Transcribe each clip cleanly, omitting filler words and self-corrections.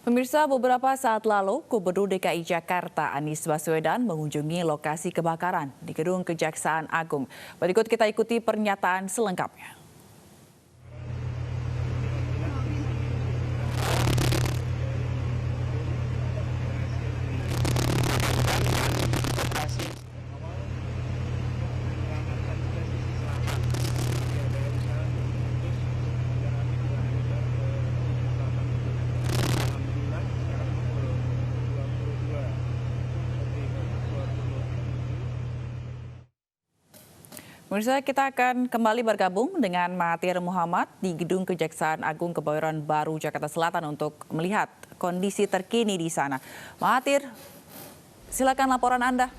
Pemirsa, beberapa saat lalu, Gubernur DKI Jakarta Anies Baswedan mengunjungi lokasi kebakaran di Gedung Kejaksaan Agung. Berikut kita ikuti pernyataan selengkapnya. Pemirsa, kita akan kembali bergabung dengan Mahathir Muhammad di Gedung Kejaksaan Agung Kebayoran Baru, Jakarta Selatan untuk melihat kondisi terkini di sana. Mahathir, silakan laporan Anda.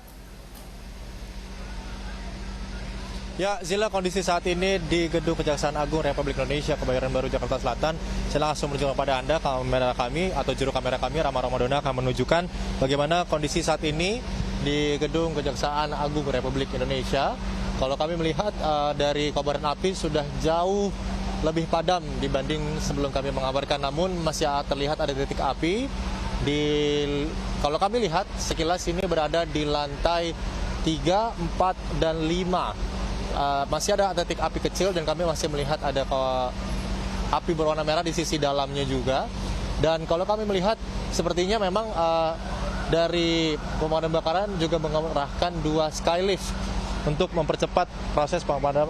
Ya, Zila, kondisi saat ini di Gedung Kejaksaan Agung Republik Indonesia Kebayoran Baru, Jakarta Selatan. Saya langsung menunjukkan kepada Anda kamera kami atau juru kamera kami, Rama Ramadona, akan menunjukkan bagaimana kondisi saat ini di Gedung Kejaksaan Agung Republik Indonesia. Kalau kami melihat dari kobaran api sudah jauh lebih padam dibanding sebelum kami mengabarkan, namun masih terlihat ada titik api. Kalau kami lihat sekilas ini berada di lantai 3, 4, dan 5. Masih ada titik api kecil dan kami masih melihat ada api berwarna merah di sisi dalamnya juga. Dan kalau kami melihat sepertinya memang dari pemadam kebakaran juga mengerahkan 2 skylift untuk mempercepat proses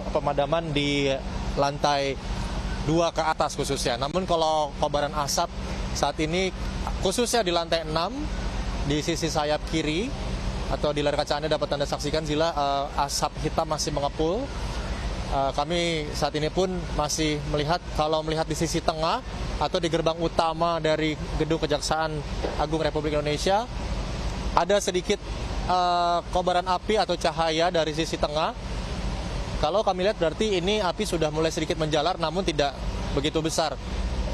pemadaman di lantai 2 ke atas khususnya. Namun kalau kobaran asap saat ini khususnya di lantai 6 di sisi sayap kiri atau di layar kaca Anda dapat Anda saksikan, Zila, asap hitam masih mengepul. Kami saat ini pun masih melihat, kalau melihat di sisi tengah atau di gerbang utama dari Gedung Kejaksaan Agung Republik Indonesia, ada sedikit kobaran api atau cahaya dari sisi tengah. Kalau kami lihat berarti ini api sudah mulai sedikit menjalar namun tidak begitu besar.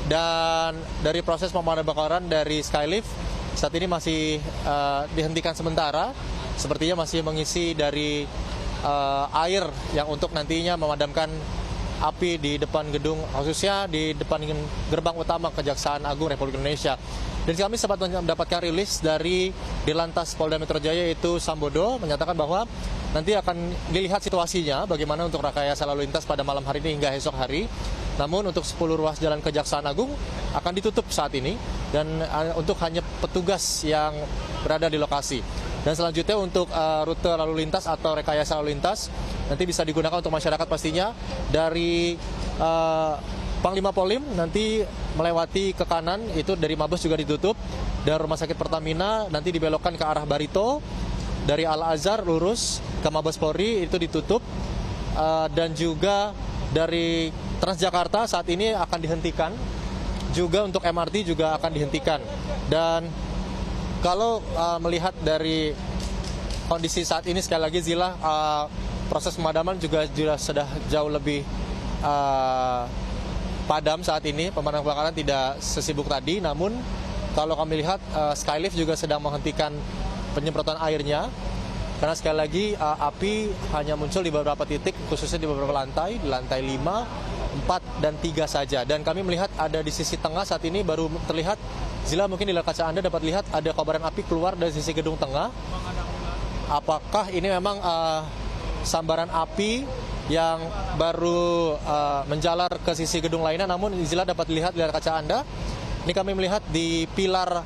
Dan dari proses pemadam kebakaran dari skylift saat ini masih dihentikan sementara. Sepertinya masih mengisi dari air yang untuk nantinya memadamkan api di depan gedung, khususnya di depan gerbang utama Kejaksaan Agung Republik Indonesia. Dan kami sempat mendapatkan rilis dari Dirlantas Polda Metro Jaya, yaitu Sambodo, menyatakan bahwa nanti akan dilihat situasinya bagaimana untuk rekayasa lalu lintas pada malam hari ini hingga esok hari. Namun untuk 10 ruas jalan Kejaksaan Agung akan ditutup saat ini dan untuk hanya petugas yang berada di lokasi. Dan selanjutnya untuk rute lalu lintas atau rekayasa lalu lintas nanti bisa digunakan untuk masyarakat pastinya dari Panglima Polim nanti melewati ke kanan, itu dari Mabes juga ditutup, dan Rumah Sakit Pertamina nanti dibelokkan ke arah Barito, dari Al-Azhar lurus ke Mabes Polri itu ditutup, dan juga dari Transjakarta saat ini akan dihentikan, juga untuk MRT juga akan dihentikan. Dan kalau melihat dari kondisi saat ini, sekali lagi Zila, proses pemadaman juga sudah jauh lebih padam saat ini. Pemadam kebakaran tidak sesibuk tadi, namun kalau kami lihat skylift juga sedang menghentikan penyemprotan airnya, karena sekali lagi api hanya muncul di beberapa titik, khususnya di beberapa lantai, di lantai 5, 4, dan 3 saja. Dan kami melihat ada di sisi tengah saat ini baru terlihat, Zila, mungkin di layar kaca Anda dapat lihat ada kobaran api keluar dari sisi gedung tengah. Apakah ini memang sambaran api yang baru menjalar ke sisi gedung lainnya? Namun Zila dapat lihat di layar kaca Anda, ini kami melihat di pilar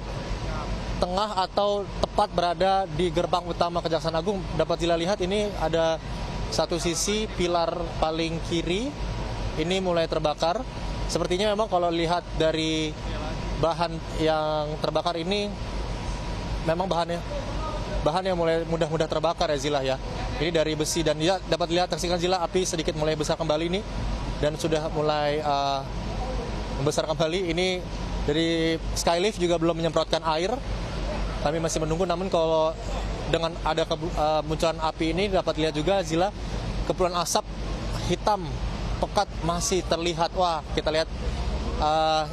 tengah atau tepat berada di gerbang utama Kejaksaan Agung. Dapat Zila lihat ini ada satu sisi pilar paling kiri ini mulai terbakar. Sepertinya memang kalau lihat dari bahan yang terbakar ini memang bahan yang mulai mudah terbakar ya, Zila, ya. Ini dari besi, dan ya dapat lihat saksikan, Zila, api sedikit mulai besar kembali ini dan sudah mulai membesar kembali. Ini dari skylift juga belum menyemprotkan air. Kami masih menunggu, namun kalau dengan ada munculan api ini dapat lihat juga, Zila, kepulan asap hitam pekat masih terlihat. Wah, kita lihat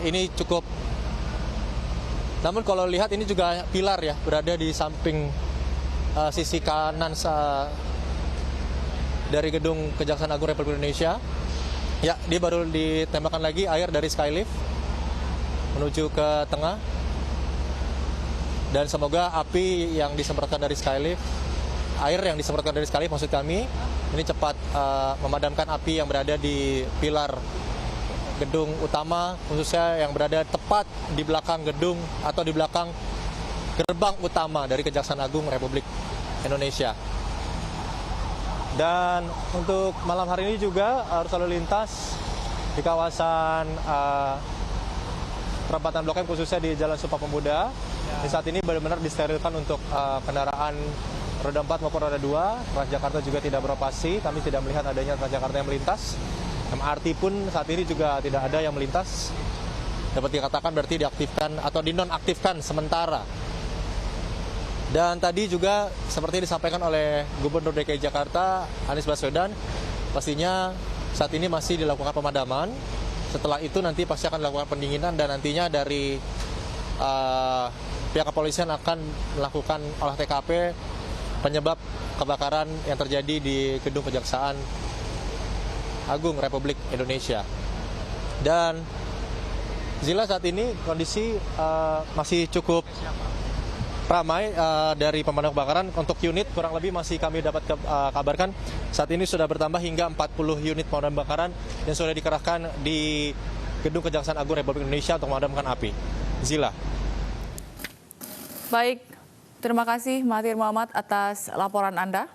ini cukup. Namun kalau lihat ini juga pilar ya, berada di samping sisi kanan dari gedung Kejaksaan Agung Republik Indonesia. Ya, dia baru ditembakkan lagi air dari skylift menuju ke tengah. Dan semoga api yang disemprotkan dari skylift, air yang disemprotkan dari skylift maksud kami, ini cepat memadamkan api yang berada di pilar gedung utama, khususnya yang berada tepat di belakang gedung atau di belakang gerbang utama dari Kejaksaan Agung Republik Indonesia. Dan untuk malam hari ini juga arus lalu lintas di kawasan perempatan Blok M, khususnya di Jalan Sumpah Pemuda, di saat ini benar-benar disterilkan untuk kendaraan roda 4 maupun roda 2. Transjakarta juga tidak beroperasi, kami tidak melihat adanya Transjakarta yang melintas. MRT pun saat ini juga tidak ada yang melintas. Dapat dikatakan berarti diaktifkan atau dinonaktifkan sementara. Dan tadi juga seperti disampaikan oleh Gubernur DKI Jakarta Anies Baswedan, pastinya saat ini masih dilakukan pemadaman. Setelah itu nanti pasti akan dilakukan pendinginan dan nantinya dari pihak kepolisian akan melakukan olah TKP penyebab kebakaran yang terjadi di gedung Kejaksaan Agung Republik Indonesia. Dan Zila, saat ini kondisi masih cukup ramai dari pemadam kebakaran. Untuk unit kurang lebih masih kami dapat kabarkan saat ini sudah bertambah hingga 40 unit pemadam kebakaran yang sudah dikerahkan di gedung Kejaksaan Agung Republik Indonesia untuk memadamkan api. Zila. Baik, terima kasih Mahathir Mohamad atas laporan Anda.